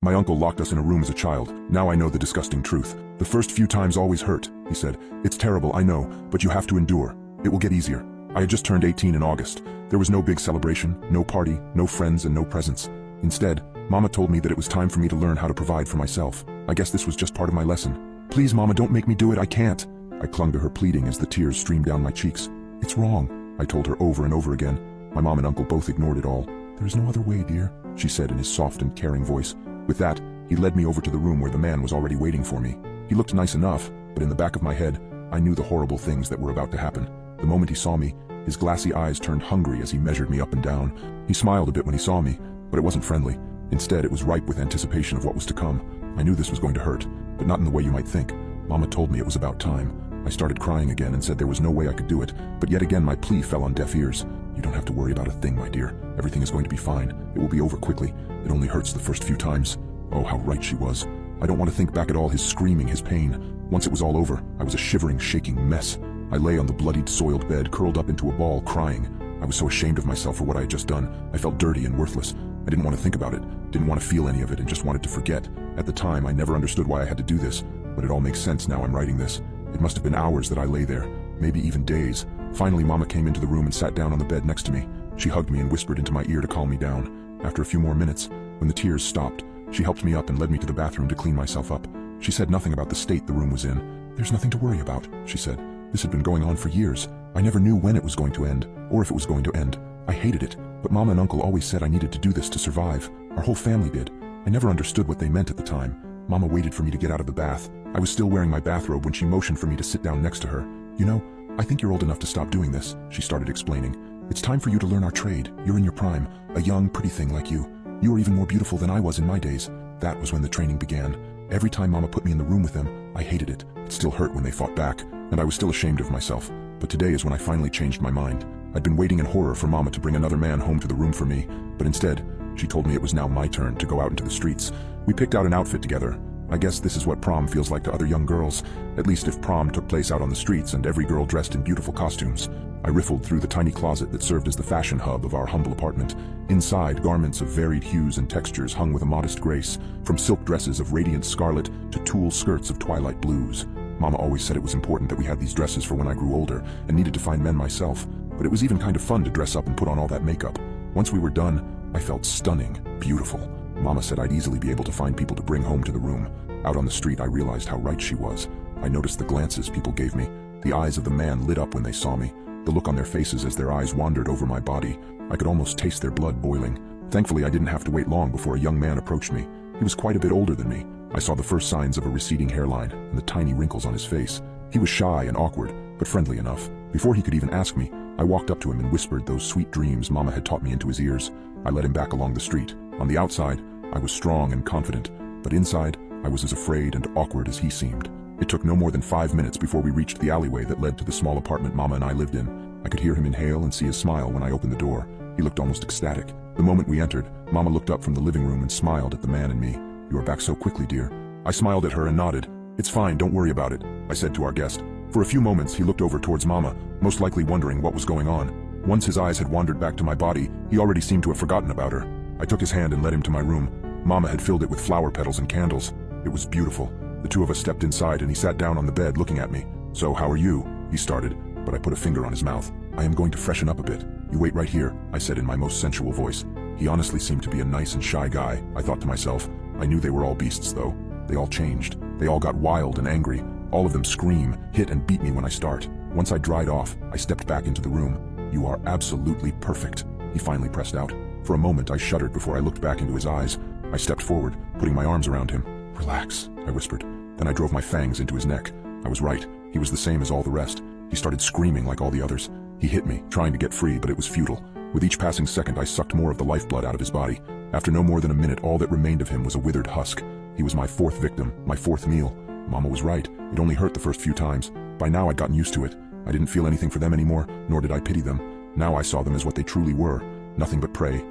My uncle locked us in a room as a child. Now I know the disgusting truth. The first few times always hurt, he said. It's terrible, I know, but you have to endure. It will get easier. I had just turned 18 in August. There was no big celebration, no party, no friends, and no presents. Instead, Mama told me that it was time for me to learn how to provide for myself. I guess this was just part of my lesson. Please, Mama, don't make me do it, I can't. I clung to her, pleading as the tears streamed down my cheeks. It's wrong, I told her over and over again. My mom and uncle both ignored it all. There is no other way, dear, she said in his soft and caring voice. With that, he led me over to the room where the man was already waiting for me. He looked nice enough, but in the back of my head, I knew the horrible things that were about to happen. The moment he saw me, his glassy eyes turned hungry as he measured me up and down. He smiled a bit when he saw me, but it wasn't friendly. Instead, it was ripe with anticipation of what was to come. I knew this was going to hurt, but not in the way you might think. Mama told me it was about time. I started crying again and said there was no way I could do it, but yet again my plea fell on deaf ears. You don't have to worry about a thing, my dear. Everything is going to be fine. It will be over quickly. It only hurts the first few times. Oh, how right she was. I don't want to think back at all his screaming, his pain. Once it was all over, I was a shivering, shaking mess. I lay on the bloodied, soiled bed, curled up into a ball, crying. I was so ashamed of myself for what I had just done. I felt dirty and worthless. I didn't want to think about it, didn't want to feel any of it, and just wanted to forget. At the time, I never understood why I had to do this, but it all makes sense now I'm writing this. It must have been hours that I lay there, maybe even days. Finally, Mama came into the room and sat down on the bed next to me. She hugged me and whispered into my ear to calm me down. After a few more minutes, when the tears stopped, she helped me up and led me to the bathroom to clean myself up. She said nothing about the state the room was in. There's nothing to worry about, she said. This had been going on for years. I never knew when it was going to end, or if it was going to end. I hated it, but Mama and Uncle always said I needed to do this to survive. Our whole family did. I never understood what they meant at the time. Mama waited for me to get out of the bath. I was still wearing my bathrobe when she motioned for me to sit down next to her. You know, I think you're old enough to stop doing this, she started explaining. It's time for you to learn our trade. You're in your prime, a young, pretty thing like you. You are even more beautiful than I was in my days. That was when the training began. Every time Mama put me in the room with them, I hated it. It still hurt when they fought back, and I was still ashamed of myself. But today is when I finally changed my mind. I'd been waiting in horror for Mama to bring another man home to the room for me, but instead, she told me it was now my turn to go out into the streets. We picked out an outfit together. I guess this is what prom feels like to other young girls, at least if prom took place out on the streets and every girl dressed in beautiful costumes. I riffled through the tiny closet that served as the fashion hub of our humble apartment. Inside, garments of varied hues and textures hung with a modest grace, from silk dresses of radiant scarlet to tulle skirts of twilight blues. Mama always said it was important that we had these dresses for when I grew older and needed to find men myself, but it was even kind of fun to dress up and put on all that makeup. Once we were done, I felt stunning, beautiful. Mama said I'd easily be able to find people to bring home to the room. Out on the street, I realized how right she was. I noticed the glances people gave me. The eyes of the man lit up when they saw me. The look on their faces as their eyes wandered over my body. I could almost taste their blood boiling. Thankfully, I didn't have to wait long before a young man approached me. He was quite a bit older than me. I saw the first signs of a receding hairline and the tiny wrinkles on his face. He was shy and awkward, but friendly enough. Before he could even ask me, I walked up to him and whispered those sweet dreams Mama had taught me into his ears. I led him back along the street. On the outside, I was strong and confident, but inside, I was as afraid and awkward as he seemed. It took no more than 5 minutes before we reached the alleyway that led to the small apartment Mama and I lived in. I could hear him inhale and see his smile when I opened the door. He looked almost ecstatic. The moment we entered, Mama looked up from the living room and smiled at the man and me. You are back so quickly, dear. I smiled at her and nodded. It's fine, don't worry about it, I said to our guest. For a few moments, he looked over towards Mama, most likely wondering what was going on. Once his eyes had wandered back to my body, he already seemed to have forgotten about her. I took his hand and led him to my room. Mama had filled it with flower petals and candles. It was beautiful. The two of us stepped inside and he sat down on the bed looking at me. So, how are you? He started, but I put a finger on his mouth. I am going to freshen up a bit. You wait right here, I said in my most sensual voice. He honestly seemed to be a nice and shy guy, I thought to myself. I knew they were all beasts, though. They all changed. They all got wild and angry. All of them scream, hit and beat me when I start. Once I dried off, I stepped back into the room. You are absolutely perfect, he finally pressed out. For a moment, I shuddered before I looked back into his eyes. I stepped forward, putting my arms around him. Relax, I whispered. Then I drove my fangs into his neck. I was right. He was the same as all the rest. He started screaming like all the others. He hit me, trying to get free, but it was futile. With each passing second, I sucked more of the lifeblood out of his body. After no more than a minute, all that remained of him was a withered husk. He was my fourth victim, my fourth meal. Mama was right. It only hurt the first few times. By now, I'd gotten used to it. I didn't feel anything for them anymore, nor did I pity them. Now I saw them as what they truly were. Nothing but prey.